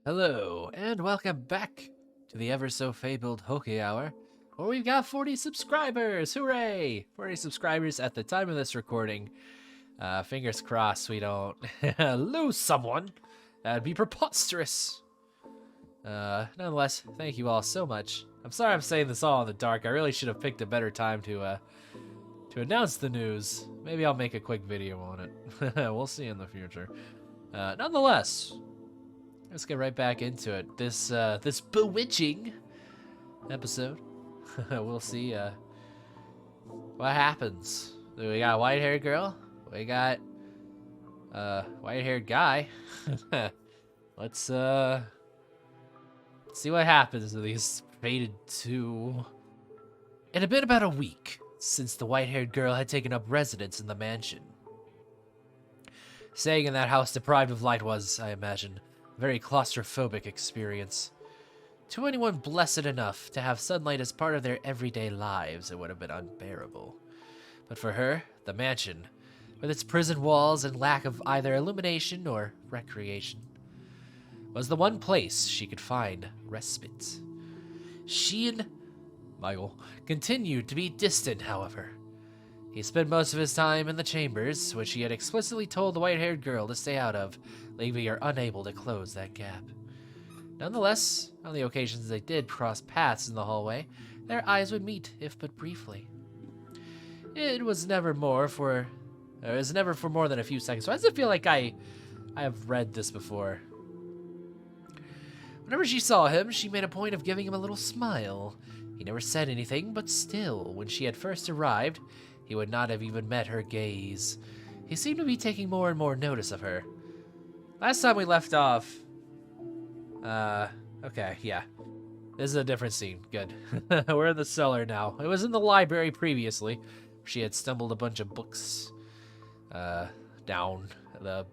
Hello, and welcome back to the ever so fabled Hooky Hour, where we've got 40 subscribers! Hooray! 40 subscribers at the time of this recording. Fingers crossed we don't lose someone. That'd be preposterous. Nonetheless, thank you all so much. I'm sorry I'm saying this all in the dark. I really should have picked a better time to announce the news. Maybe I'll make a quick video on it. We'll see in the future. Nonetheless, let's get right back into it. This bewitching episode. We'll see what happens. We got a white-haired girl. We got white-haired guy. Let's see what happens to these fated two. It had been about a week since the white-haired girl had taken up residence in the mansion. Staying in that house deprived of light was, I imagine, a very claustrophobic experience. To anyone blessed enough to have sunlight as part of their everyday lives, it would have been unbearable. But for her, the mansion, with its prison walls and lack of either illumination or recreation, was the one place she could find respite. She and Michael continued to be distant, however. He spent most of his time in the chambers, which he had explicitly told the white-haired girl to stay out of, leaving her unable to close that gap. Nonetheless, on the occasions they did cross paths in the hallway, their eyes would meet, if but briefly. It was never for more than a few seconds. Why does it feel like I have read this before? Whenever she saw him, she made a point of giving him a little smile. He never said anything, but still, when she had first arrived, he would not have even met her gaze. He seemed to be taking more and more notice of her. Last time we left off... okay, yeah. This is a different scene. Good. We're in the cellar now. It was in the library previously. She had stumbled a bunch of books, down the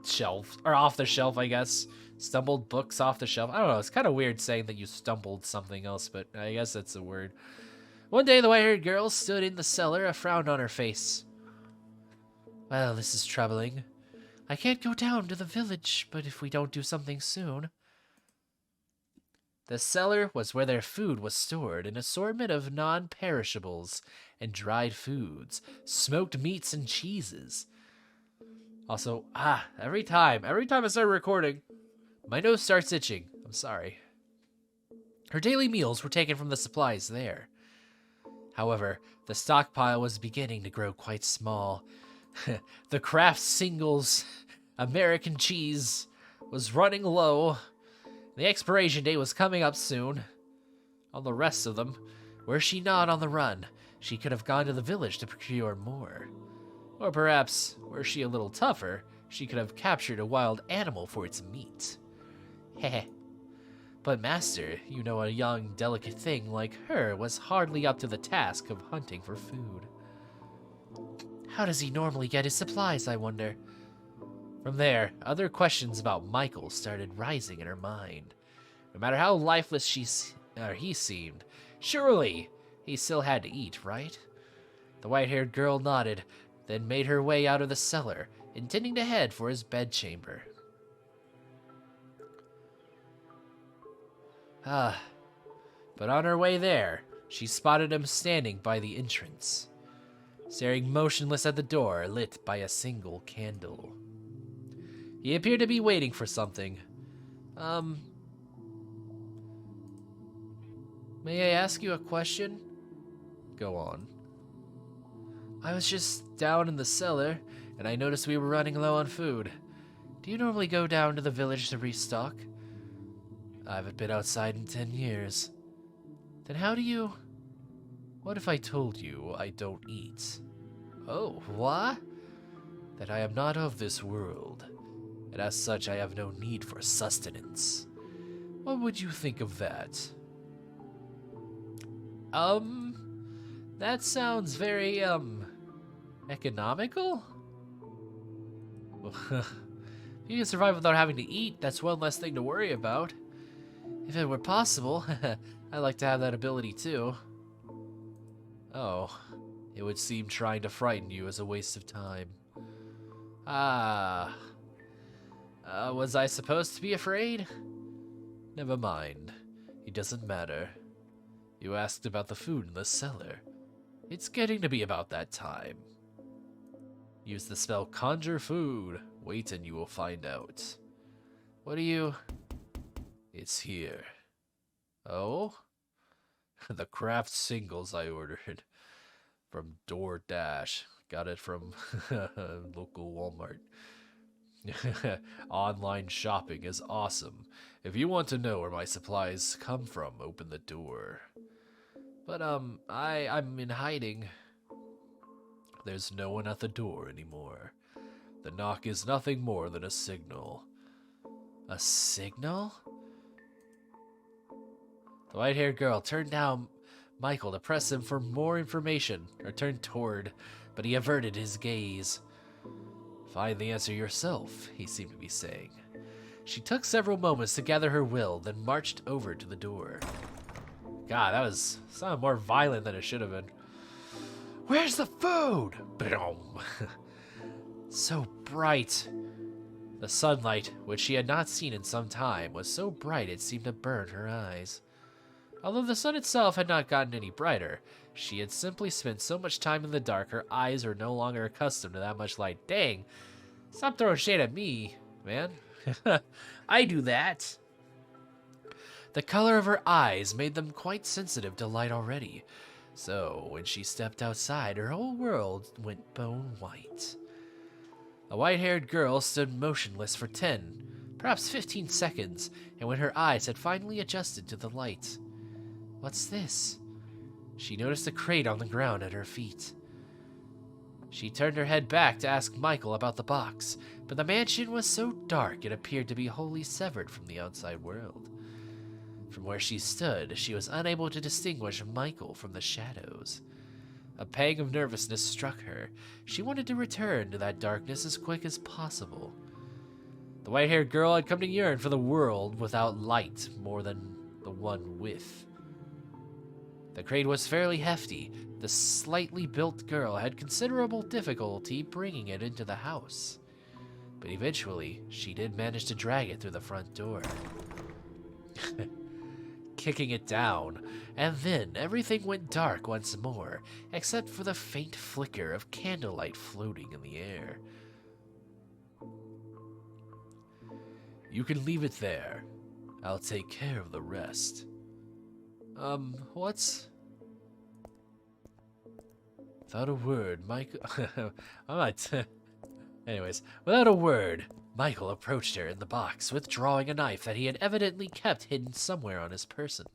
shelf, or off the shelf, I guess. Stumbled books off the shelf. I don't know, it's kind of weird saying that you stumbled something else, but I guess that's a word. One day, the white-haired girl stood in the cellar, a frown on her face. Well, this is troubling. I can't go down to the village, but if we don't do something soon... The cellar was where their food was stored, an assortment of non-perishables and dried foods, smoked meats and cheeses. Also, every time I start recording, my nose starts itching. I'm sorry. Her daily meals were taken from the supplies there. However, the stockpile was beginning to grow quite small. The Kraft Singles American cheese was running low. The expiration date was coming up soon. On the rest of them, were she not on the run, she could have gone to the village to procure more. Or perhaps, were she a little tougher, she could have captured a wild animal for its meat. Heh. But master, you know a young, delicate thing like her was hardly up to the task of hunting for food. How does he normally get his supplies, I wonder? From there, other questions about Michael started rising in her mind. No matter how lifeless he seemed, surely he still had to eat, right? The white-haired girl nodded, then made her way out of the cellar, intending to head for his bedchamber. But on her way there, she spotted him standing by the entrance, staring motionless at the door lit by a single candle. He appeared to be waiting for something. May I ask you a question? Go on. I was just down in the cellar, and I noticed we were running low on food. Do you normally go down to the village to restock? I haven't been outside in 10 years. Then how do you... What if I told you I don't eat? Oh, what? That I am not of this world, and as such I have no need for sustenance. What would you think of that? That sounds very, economical? If you can survive without having to eat, that's one less thing to worry about. If it were possible, I'd like to have that ability too. Oh, it would seem trying to frighten you is a waste of time. Was I supposed to be afraid? Never mind. It doesn't matter. You asked about the food in the cellar. It's getting to be about that time. Use the spell Conjure Food. Wait and you will find out. What are you... It's here. Oh? The craft singles I ordered. From DoorDash. Got it from local Walmart. Online shopping is awesome. If you want to know where my supplies come from, open the door. But, I'm in hiding. There's no one at the door anymore. The knock is nothing more than a signal. A signal? The white-haired girl turned down Michael to press him for more information, or turned toward, but he averted his gaze. Find the answer yourself, he seemed to be saying. She took several moments to gather her will, then marched over to the door. God, that sounded more violent than it should have been. Where's the food? Boom. So bright. The sunlight, which she had not seen in some time, was so bright it seemed to burn her eyes. Although the sun itself had not gotten any brighter, she had simply spent so much time in the dark, her eyes were no longer accustomed to that much light. Dang, stop throwing shade at me, man. I do that. The color of her eyes made them quite sensitive to light already, so when she stepped outside, her whole world went bone white. The white-haired girl stood motionless for 10, perhaps 15 seconds, and when her eyes had finally adjusted to the light. What's this? She noticed a crate on the ground at her feet. She turned her head back to ask Michael about the box, but the mansion was so dark it appeared to be wholly severed from the outside world. From where she stood, she was unable to distinguish Michael from the shadows. A pang of nervousness struck her. She wanted to return to that darkness as quick as possible. The white-haired girl had come to yearn for the world without light more than the one with. The crate was fairly hefty. The slightly built girl had considerable difficulty bringing it into the house. But eventually, she did manage to drag it through the front door. Kicking it down, and then everything went dark once more, except for the faint flicker of candlelight floating in the air. You can leave it there. I'll take care of the rest. What's... Without a word, Michael... Anyways, without a word, Michael approached her in the box, withdrawing a knife that he had evidently kept hidden somewhere on his person.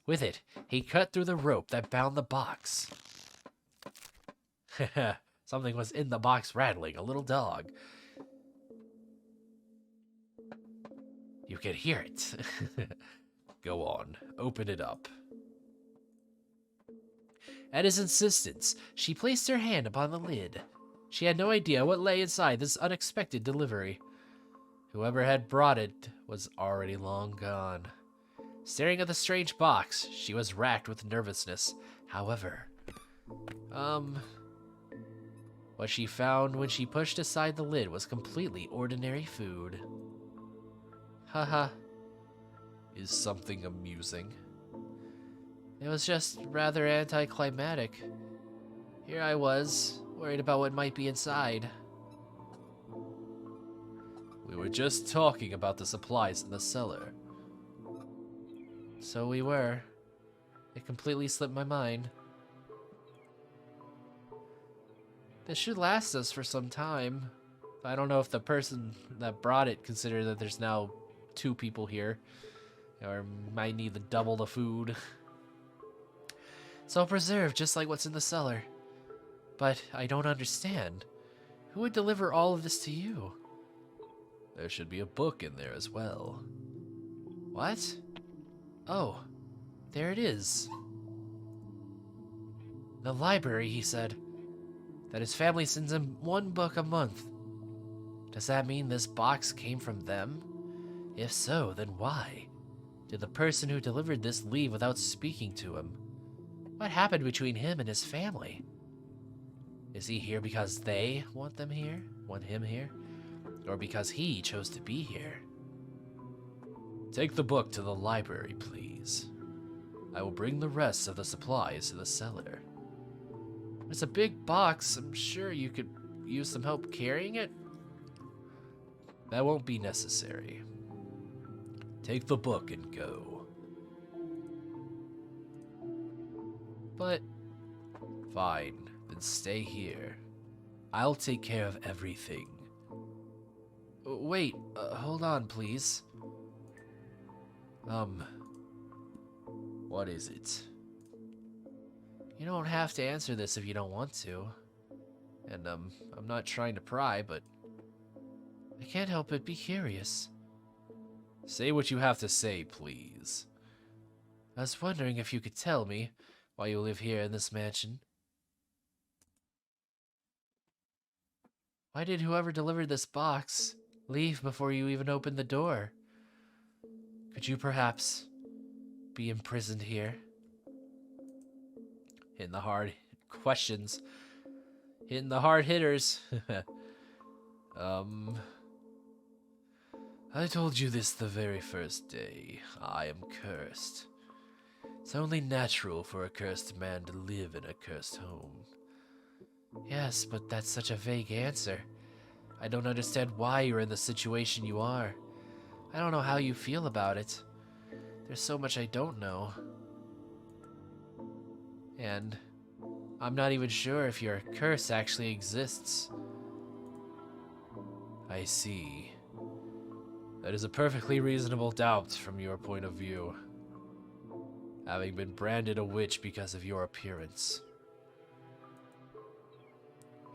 With it, he cut through the rope that bound the box. Something was in the box rattling, a little dog. You can hear it. Go on, open it up. At his insistence, she placed her hand upon the lid. She had no idea what lay inside this unexpected delivery. Whoever had brought it was already long gone. Staring at the strange box, she was racked with nervousness. However, what she found when she pushed aside the lid was completely ordinary food. Haha. Is something amusing? It was just rather anticlimactic. Here I was, worried about what might be inside. We were just talking about the supplies in the cellar. So we were. It completely slipped my mind. This should last us for some time. I don't know if the person that brought it considered that there's now 2 people here. Or might need to double the food. It's all preserved just like what's in the cellar. But I don't understand. Who would deliver all of this to you? There should be a book in there as well. What? Oh, there it is. The library, he said. That his family sends him 1 book a month. Does that mean this box came from them? If so, then why? Did the person who delivered this leave without speaking to him? What happened between him and his family? Is he here because they want them here? Want him here? Or because he chose to be here? Take the book to the library, please. I will bring the rest of the supplies to the cellar. It's a big box. I'm sure you could use some help carrying it. That won't be necessary. Take the book and go. But, fine, then stay here. I'll take care of everything. Wait, hold on, please. What is it? You don't have to answer this if you don't want to. And, I'm not trying to pry, but I can't help but be curious. Say what you have to say, please. I was wondering if you could tell me why you live here in this mansion. Why did whoever delivered this box leave before you even opened the door? Could you perhaps be imprisoned here? Hitting the hard questions. Hitting the hard hitters. I told you this the very first day. I am cursed. It's only natural for a cursed man to live in a cursed home. Yes, but that's such a vague answer. I don't understand why you're in the situation you are. I don't know how you feel about it. There's so much I don't know. And I'm not even sure if your curse actually exists. I see. That is a perfectly reasonable doubt from your point of view. Having been branded a witch because of your appearance.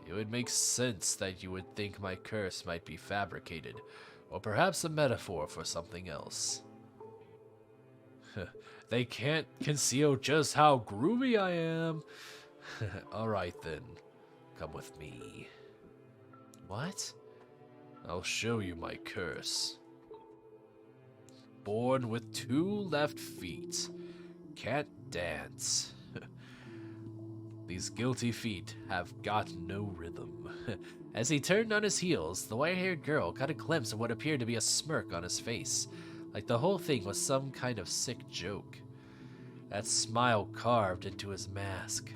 It would make sense that you would think my curse might be fabricated, or perhaps a metaphor for something else. They can't conceal just how groovy I am. Alright then, come with me. What? I'll show you my curse. Born with 2 left feet. Can't dance. These guilty feet have got no rhythm. As he turned on his heels, the white-haired girl caught a glimpse of what appeared to be a smirk on his face, like the whole thing was some kind of sick joke. That smile carved into his mask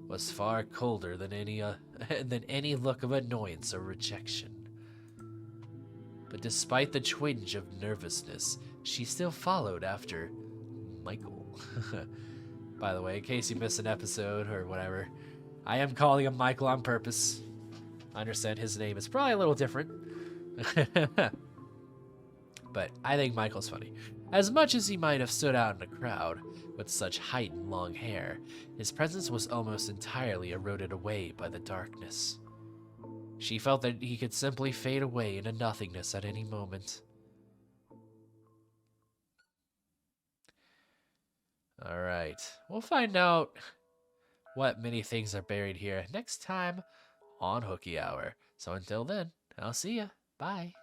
was far colder than any look of annoyance or rejection. But despite the twinge of nervousness, she still followed after Michael. By the way, in case you missed an episode or whatever, I am calling him Michael on purpose. I understand his name is probably a little different. But I think Michael's funny. As much as he might have stood out in a crowd with such height and long hair, his presence was almost entirely eroded away by the darkness. She felt that he could simply fade away into nothingness at any moment. Alright, we'll find out what many things are buried here next time on Hooky Hour. So until then, I'll see ya. Bye.